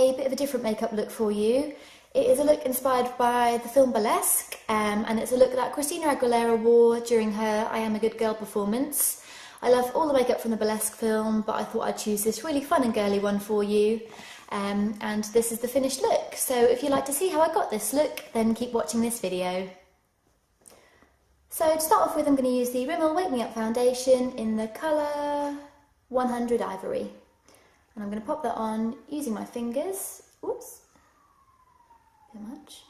a bit of a different makeup look for you. It is a look inspired by the film Burlesque, and it's a look that Christina Aguilera wore during her I Am a Good Girl performance. I love all the makeup from the Burlesque film, but I thought I'd choose this really fun and girly one for you. And this is the finished look. So if you'd like to see how I got this look, then keep watching this video. So to start off with, I'm going to use the Rimmel Wake Me Up foundation in the colour 100 Ivory. And I'm going to pop that on using my fingers. Oops. Too much.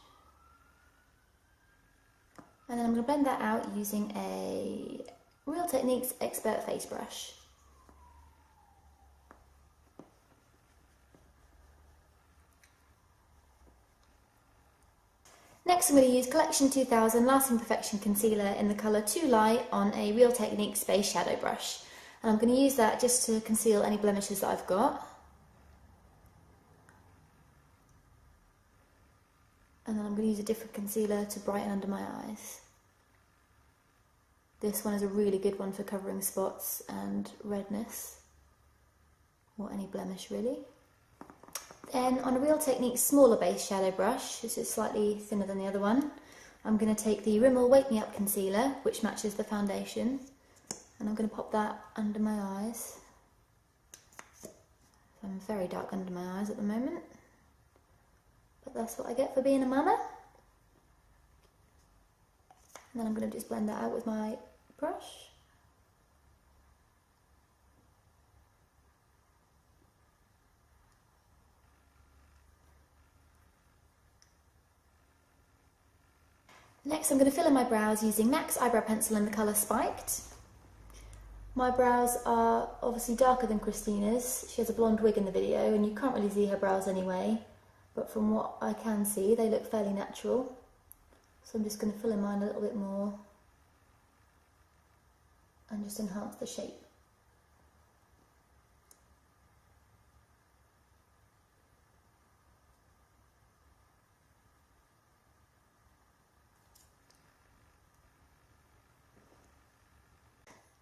And then I'm going to blend that out using a Real Techniques Expert Face Brush. Next I'm going to use Collection 2000 Lasting Perfection Concealer in the colour Too Light on a Real Techniques Base Shadow Brush. And I'm going to use that just to conceal any blemishes that I've got. And then I'm going to use a different concealer to brighten under my eyes. This one is a really good one for covering spots and redness, or any blemish really. Then on a Real Techniques smaller base shadow brush, this is slightly thinner than the other one, I'm going to take the Rimmel Wake Me Up concealer, which matches the foundation, and I'm going to pop that under my eyes. I'm very dark under my eyes at the moment, but that's what I get for being a mama. And then I'm going to just blend that out with my brush. Next I'm going to fill in my brows using MAC's eyebrow pencil in the colour Spiked. My brows are obviously darker than Christina's. She has a blonde wig in the video and you can't really see her brows anyway, but from what I can see they look fairly natural. So I'm just going to fill in mine a little bit more and just enhance the shape.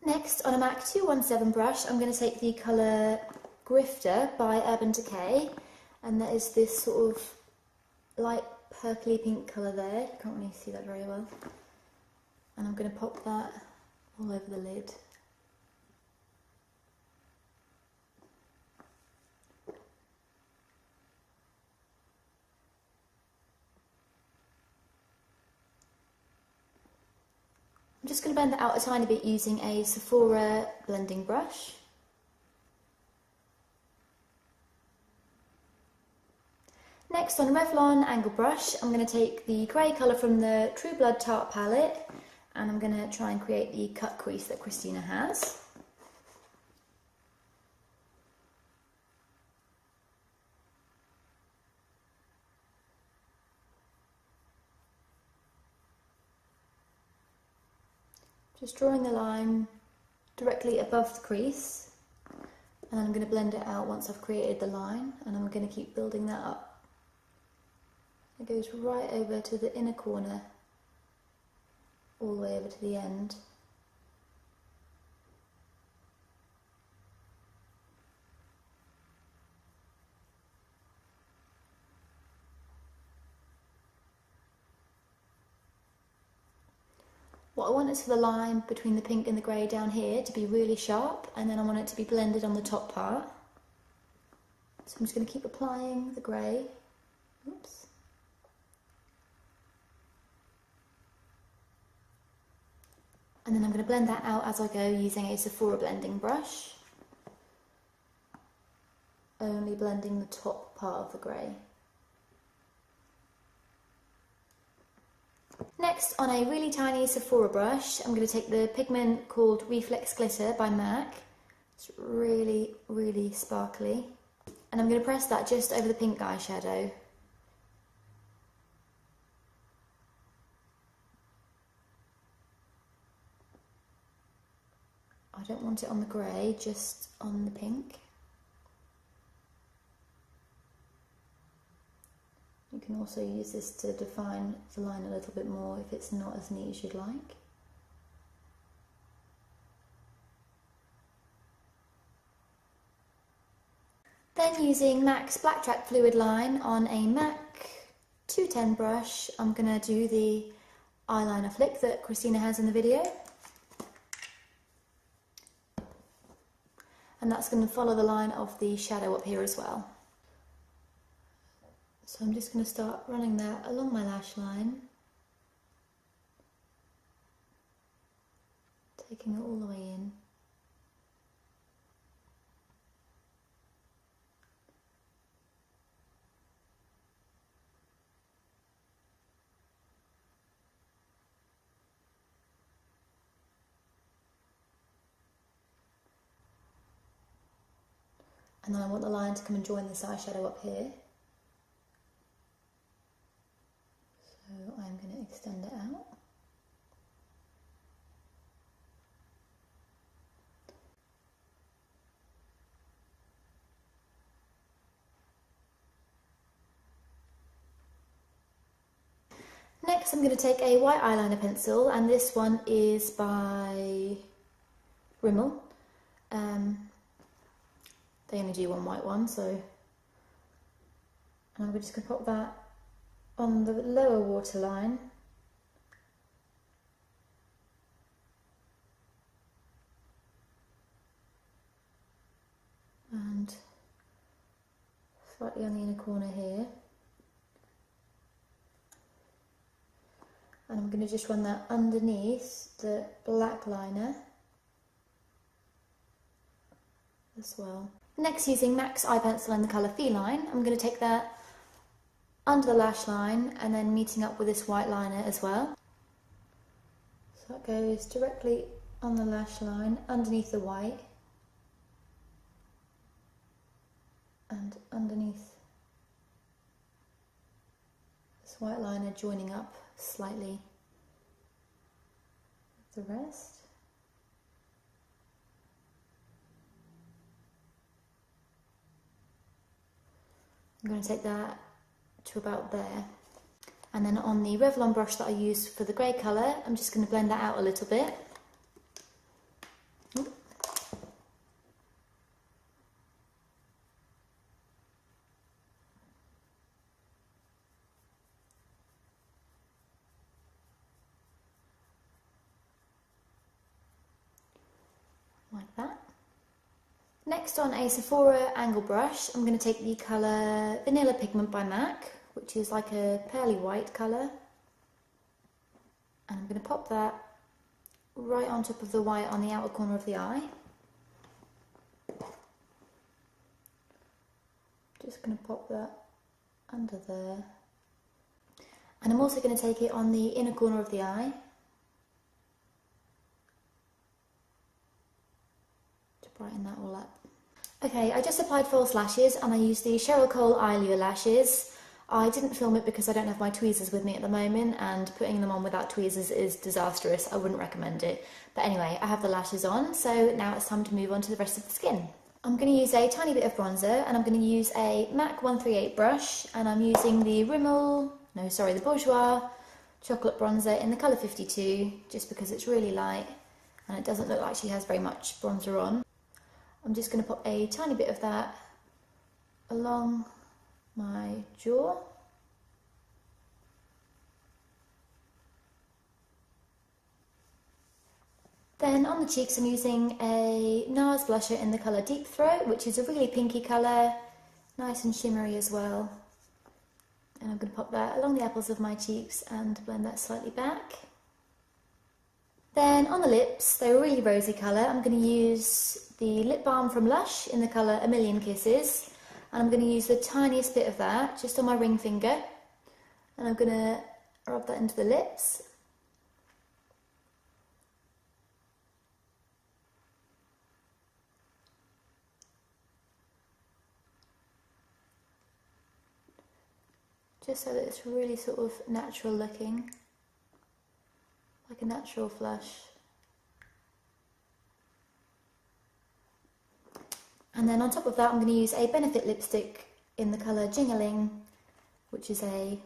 Next, on a MAC 217 brush, I'm going to take the colour Grifter by Urban Decay, and that is this sort of light purpley pink colour there. You can't really see that very well. And I'm going to pop that all over the lid. I'm just going to blend that out a tiny bit using a Sephora blending brush. Next, on a Revlon angle brush, I'm going to take the grey colour from the True Blood Tarte palette and I'm going to try and create the cut crease that Christina has. Just drawing the line directly above the crease, and then I'm going to blend it out once I've created the line, and I'm going to keep building that up. It goes right over to the inner corner, all the way over to the end. What I want is for the line between the pink and the grey down here to be really sharp, and then I want it to be blended on the top part. So I'm just going to keep applying the grey. Oops. And then I'm going to blend that out as I go using a Sephora blending brush. Only blending the top part of the grey. Next, on a really tiny Sephora brush, I'm going to take the pigment called Reflex Glitter by MAC. It's really, really sparkly. And I'm going to press that just over the pink eyeshadow. I don't want it on the grey, just on the pink. You can also use this to define the line a little bit more if it's not as neat as you'd like. Then using MAC's Black Track Fluid Line on a MAC 210 brush, I'm going to do the eyeliner flick that Christina has in the video. And that's going to follow the line of the shadow up here as well. So I'm just going to start running that along my lash line, taking it all the way in. And then I want the line to come and join this eyeshadow up here. So I'm going to extend it out. Next I'm going to take a white eyeliner pencil, and this one is by Rimmel. They only do one white one, so and I'm just going to pop that on the lower waterline. And slightly on the inner corner here. And I'm going to just run that underneath the black liner as well. Next, using MAC's eye pencil in the colour Feline, I'm going to take that under the lash line and then meeting up with this white liner as well. So that goes directly on the lash line, underneath the white, and underneath this white liner, joining up slightly with the rest. I'm going to take that to about there. And then on the Revlon brush that I used for the grey colour, I'm just going to blend that out a little bit. Like that. Next, on a Sephora angle brush, I'm going to take the colour Vanilla Pigment by MAC, which is like a pearly white colour, and I'm going to pop that right on top of the white on the outer corner of the eye. Just going to pop that under there, and I'm also going to take it on the inner corner of the eye to brighten that all up. Okay, I just applied false lashes and I used the Cheryl Cole Eye Lure lashes. I didn't film it because I don't have my tweezers with me at the moment, and putting them on without tweezers is disastrous. I wouldn't recommend it. But anyway, I have the lashes on, so now it's time to move on to the rest of the skin. I'm going to use a tiny bit of bronzer, and I'm going to use a MAC 138 brush, and I'm using the the Bourjois chocolate bronzer in the colour 52, just because it's really light and it doesn't look like she has very much bronzer on. I'm just going to pop a tiny bit of that along my jaw. Then on the cheeks I'm using a NARS blusher in the colour Deep Throat, which is a really pinky colour, nice and shimmery as well. And I'm going to pop that along the apples of my cheeks and blend that slightly back. Then on the lips, they're a really rosy colour. I'm going to use the lip balm from Lush in the colour A Million Kisses, and I'm going to use the tiniest bit of that just on my ring finger, and I'm going to rub that into the lips. Just so that it's really sort of natural looking, like a natural flush. And then on top of that I'm going to use a Benefit lipstick in the colour Jingling, which is a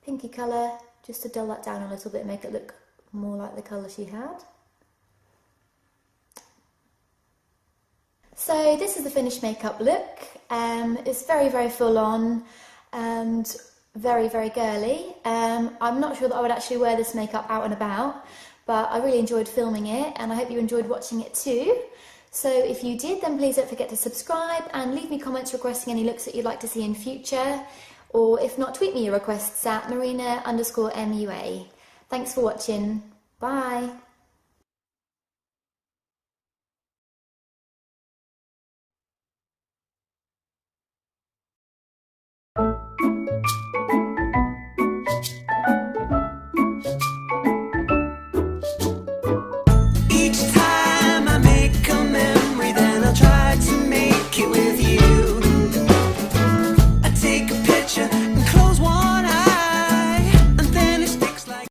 pinky colour, just to dull that down a little bit and make it look more like the colour she had. So this is the finished makeup look. It's very, very full on and very, very girly. I'm not sure that I would actually wear this makeup out and about, but I really enjoyed filming it and I hope you enjoyed watching it too. So if you did, then please don't forget to subscribe and leave me comments requesting any looks that you'd like to see in future, or if not, tweet me your requests at Marina_MUA. Thanks for watching. Bye.